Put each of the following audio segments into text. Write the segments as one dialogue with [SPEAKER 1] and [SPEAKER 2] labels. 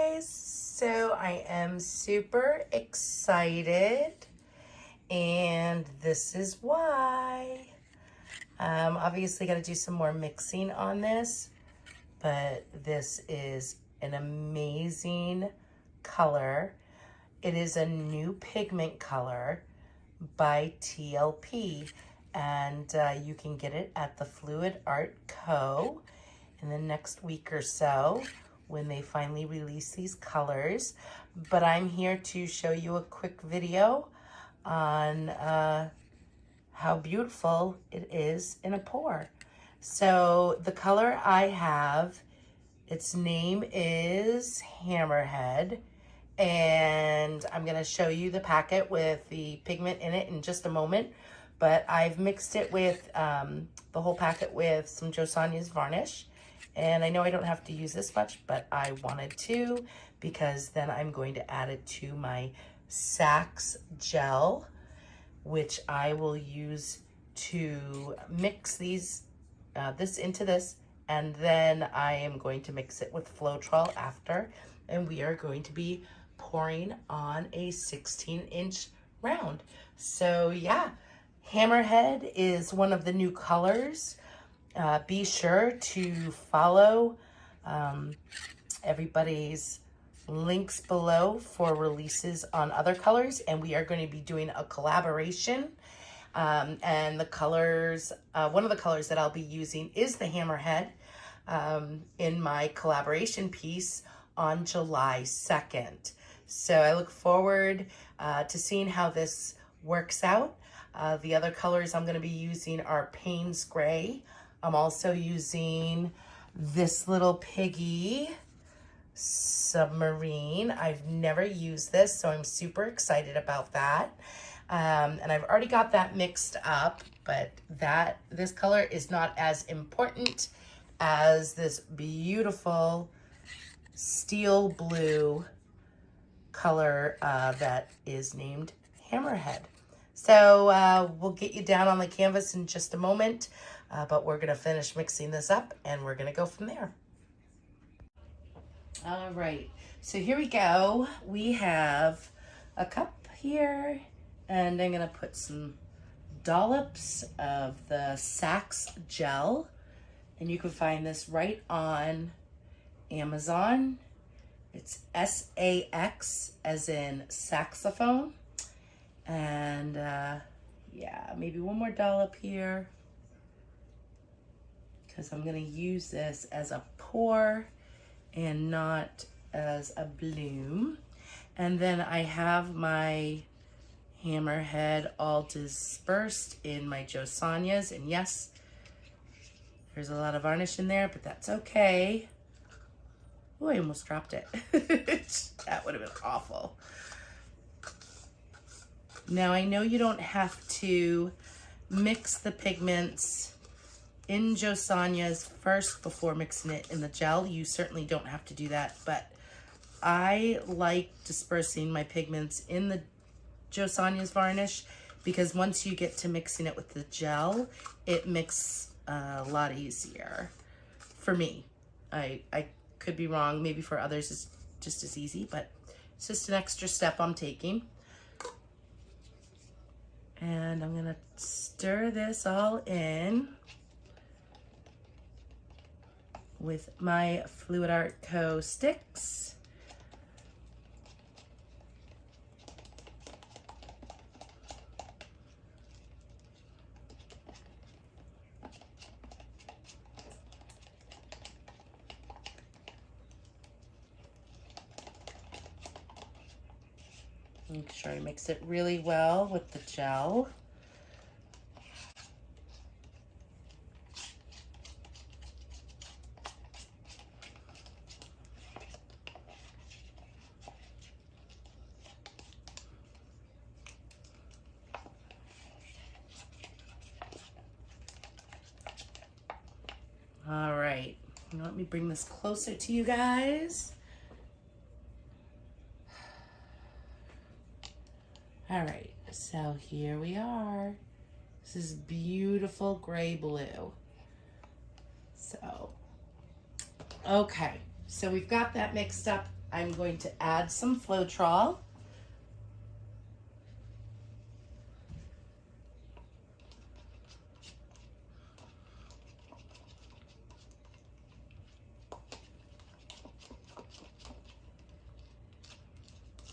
[SPEAKER 1] guys, so I am super excited and this is why. Obviously got to do some more mixing on this, but this is an amazing color. It is a new pigment color by TLP, and you can get it at the Fluid Art Co. in the next week or so when they finally release these colors. But I'm here to show you a quick video on how beautiful it is in a pour. So the color I have, its name is Hammerhead, and I'm gonna show you the packet with the pigment in it in just a moment. But I've mixed it with the whole packet with some Jo Sonja's varnish. And I know I don't have to use this much, but I wanted to because then I'm going to add it to my Sax gel, which I will use to mix these this into this, and then I am going to mix it with Floetrol after, and we are going to be pouring on a 16-inch round. So yeah, Hammerhead is one of the new colors. Be sure to follow everybody's links below for releases on other colors, and we are going to be doing a collaboration. And the colors, one of the colors that I'll be using is the Hammerhead in my collaboration piece on July 2nd. So I look forward to seeing how this works out. The other colors I'm going to be using are Payne's Gray. I'm also using this little Piggy Submarine. I've never used this, so I'm super excited about that. And I've already got that mixed up, but this color is not as important as this beautiful steel blue color that is named Hammerhead. So we'll get you down on the canvas in just a moment, but we're gonna finish mixing this up and we're gonna go from there. All right, so here we go. We have a cup here, and I'm gonna put some dollops of the Sax gel, and you can find this right on Amazon. It's S-A-X as in saxophone. And yeah, maybe one more dollop here, because I'm gonna use this as a pour and not as a bloom. And then I have my Hammerhead all dispersed in my Jo Sonja's, and yes, there's a lot of varnish in there, but that's okay. Oh, I almost dropped it. That would have been awful. Now I know you don't have to mix the pigments in Jo Sonja's first before mixing it in the gel. You certainly don't have to do that, but I like dispersing my pigments in the Jo Sonja's varnish, because once you get to mixing it with the gel, it mixes a lot easier. For me, I could be wrong. Maybe for others it's just as easy, but it's just an extra step I'm taking. And I'm gonna stir this all in with my Fluid Art Co. sticks. Make sure I mix it really well with the gel. All right, let me bring this closer to you guys. All right, so here we are. This is beautiful gray blue. So, okay, so we've got that mixed up. I'm going to add some Floetrol.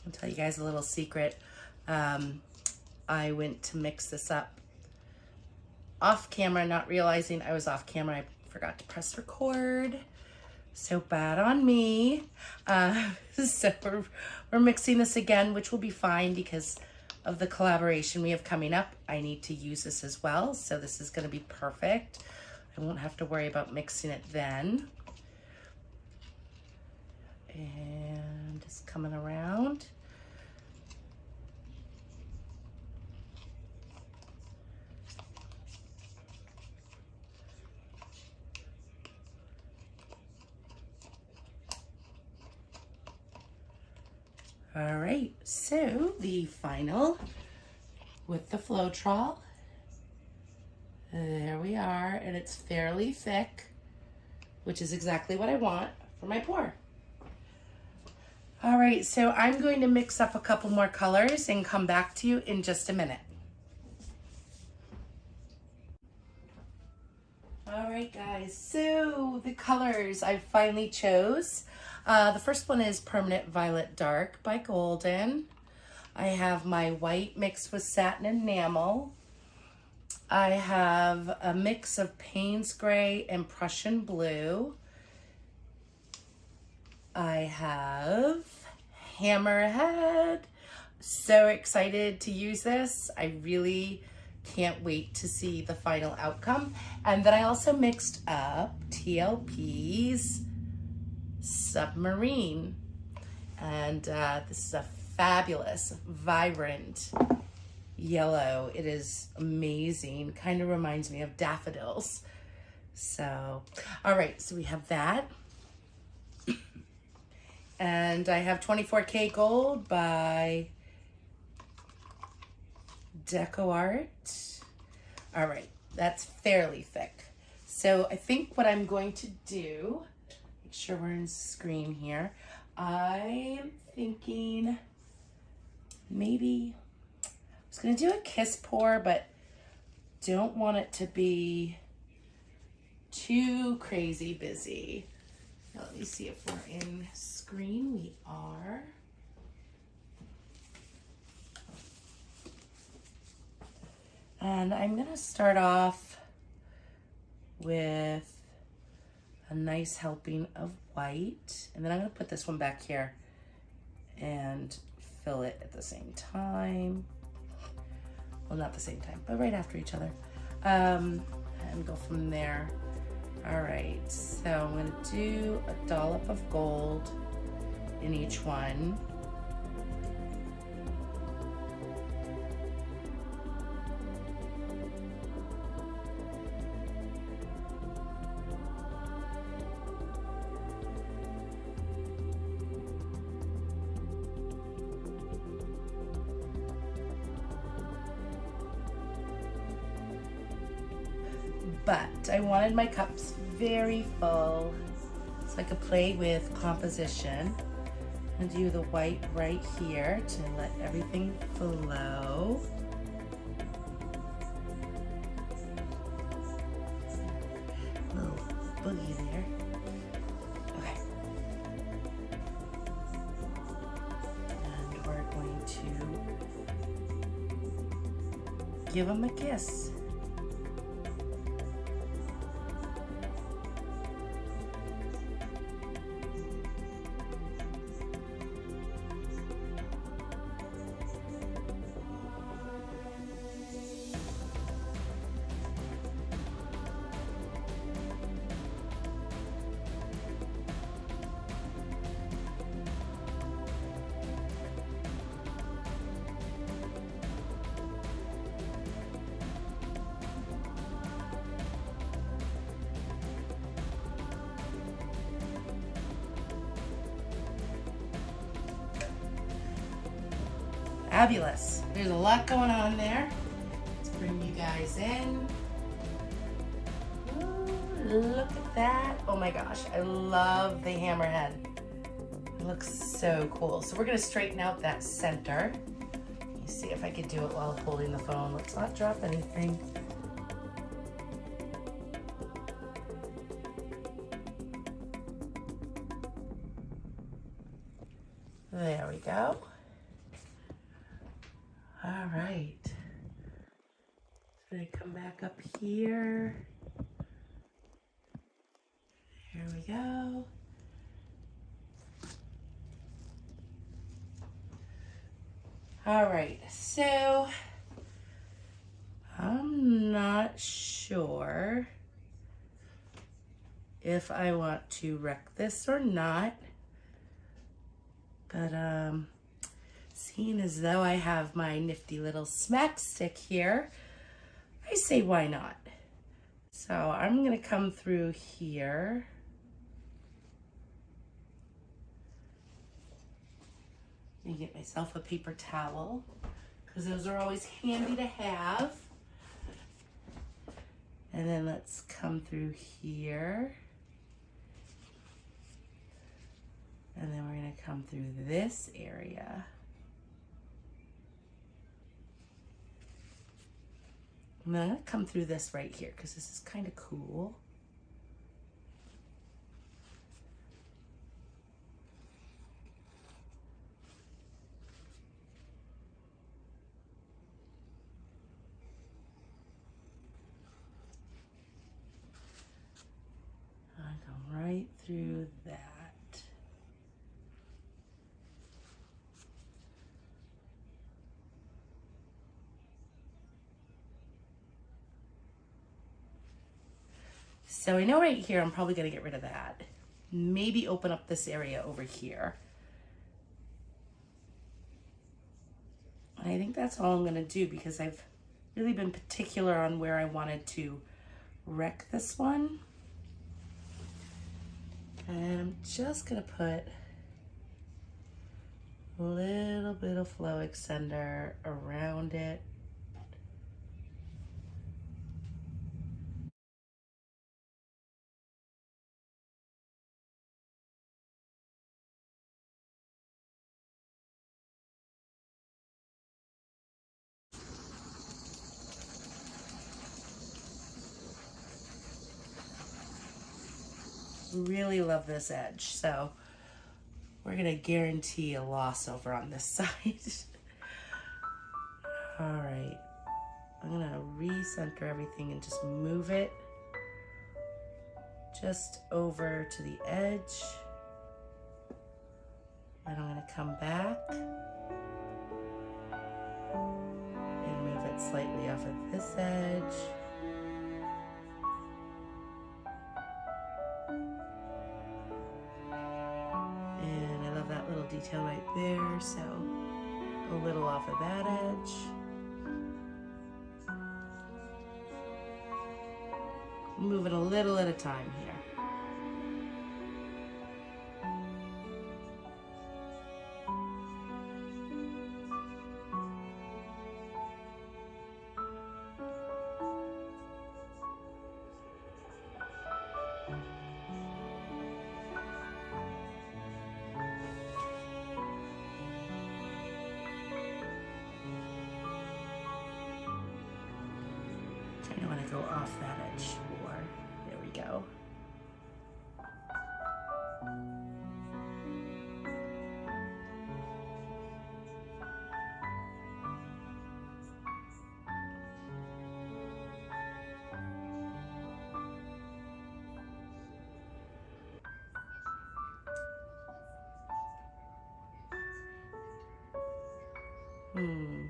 [SPEAKER 1] I'll tell you guys a little secret. I went to mix this up off camera, not realizing I was off camera. I forgot to press record. So bad on me. So we're mixing this again, which will be fine because of the collaboration we have coming up. I need to use this as well. So this is going to be perfect. I won't have to worry about mixing it then. And just coming around. All right, so the final with the Floetrol. There we are, and it's fairly thick, which is exactly what I want for my pour. All right, so I'm going to mix up a couple more colors and come back to you in just a minute. All right, guys, so the colors I finally chose. The first one is Permanent Violet Dark by Golden. I have my white mixed with satin enamel. I have a mix of Payne's Gray and Prussian Blue. I have Hammerhead. So excited to use this. I really can't wait to see the final outcome. And then I also mixed up TLP's Submarine. And this is a fabulous, vibrant yellow. It is amazing. Kind of reminds me of daffodils. So, all right, so we have that. And I have 24K Gold by Deco Art. All right, that's fairly thick. So I think what I'm going to do, make sure we're in screen here. I'm thinking maybe, I was gonna do a kiss pour, but don't want it to be too crazy busy. Now let me see if we're in screen. We are. And I'm gonna start off with a nice helping of white. And then I'm gonna put this one back here and fill it at the same time. Well, not the same time, but right after each other. And go from there. All right, so I'm gonna do a dollop of gold in each one. But I wanted my cups very full so I could play with composition. I'm gonna do the white right here to let everything flow. Little boogie there. Okay. And we're going to give them a kiss. Fabulous. There's a lot going on there. Let's bring you guys in. Ooh, look at that. Oh my gosh, I love the Hammerhead. It looks so cool. So we're gonna straighten out that center. Let me see if I could do it while holding the phone. Let's not drop anything. There we go. All right. So I come back up here. Here we go. All right, so I'm not sure if I want to wreck this or not, but seeing as though I have my nifty little smack stick here, I say why not? So I'm gonna come through here. Let me get myself a paper towel, because those are always handy to have. And then let's come through here. And then we're gonna come through this area. And then I'm gonna come through this right here, because this is kind of cool. Right through that. So I know right here I'm probably going to get rid of that. Maybe open up this area over here. And I think that's all I'm going to do, because I've really been particular on where I wanted to wreck this one. And I'm just gonna put a little bit of flow extender around it. Really love this edge, so we're gonna guarantee a loss over on this side. All right, I'm gonna recenter everything and just move it just over to the edge. And I'm gonna come back and move it slightly off of this edge. Detail right there, so a little off of that edge. Move it a little at a time here. I don't want to go off that edge more. There we go. And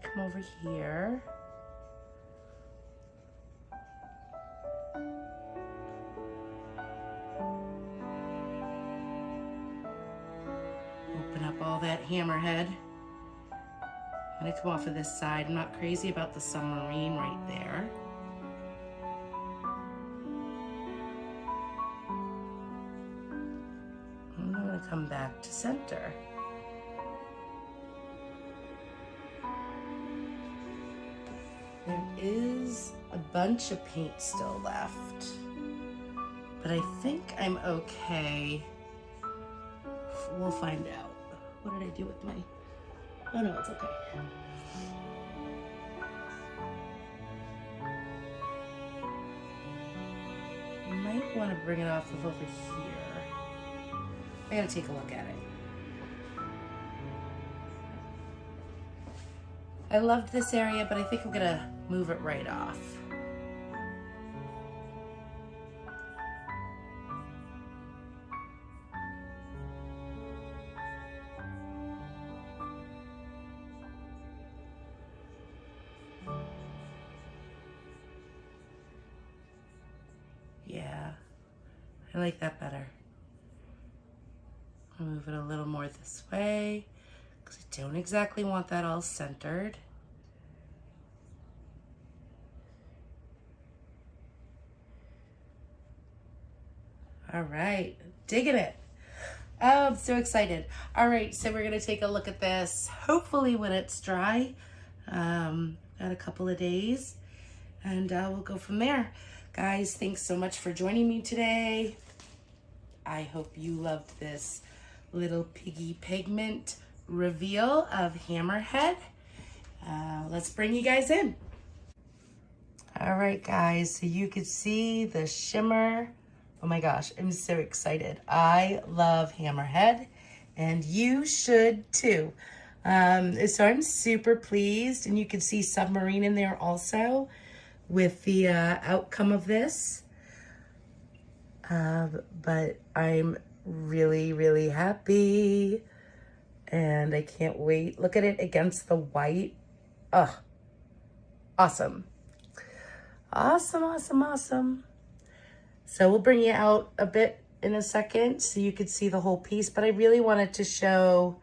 [SPEAKER 1] come over here. Open up all that hammerhead. I'm gonna come off of this side. I'm not crazy about the submarine right there. I'm gonna come back to center. There is a bunch of paint still left, but I think I'm okay we'll find out. What did I do with my, oh no, it's okay. I might want to bring it off of over here. I gotta take a look at it. I loved this area, but I think I'm gonna move it right off. Yeah, I like that better. I'll move it a little more this way because I don't exactly want that all centered. All right, digging it. Oh, I'm so excited. All right, so we're gonna take a look at this, hopefully when it's dry. Got a couple of days, and we'll go from there. Guys, thanks so much for joining me today. I hope you loved this little piggy pigment reveal of Hammerhead. Let's bring you guys in. All right, guys, so you can see the shimmer. Oh my gosh, I'm so excited. I love Hammerhead, and you should too. So I'm super pleased, and you can see submarine in there also with the outcome of this. But I'm really, really happy, and I can't wait. Look at it against the white. Oh, awesome. Awesome, awesome, awesome. So we'll bring you out a bit in a second so you could see the whole piece, but I really wanted to show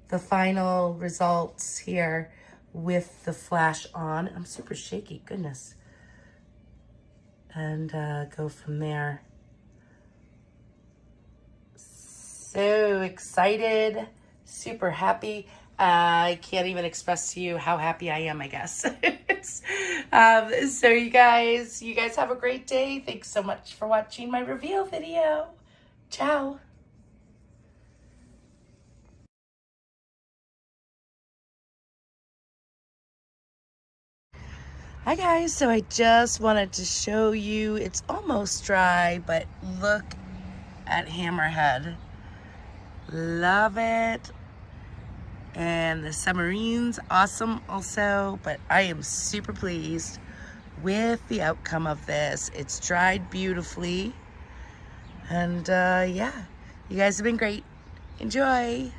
[SPEAKER 1] the final results here with the flash on. I'm super shaky, goodness. And go from there. So excited, super happy. I can't even express to you how happy I am, I guess. So you guys have a great day. Thanks so much for watching my reveal video. Ciao. Hi guys, so I just wanted to show you, it's almost dry, but look at Hammerhead. Love it. And the submarine's awesome also, but I am super pleased with the outcome of this. It's dried beautifully. And yeah, you guys have been great. Enjoy.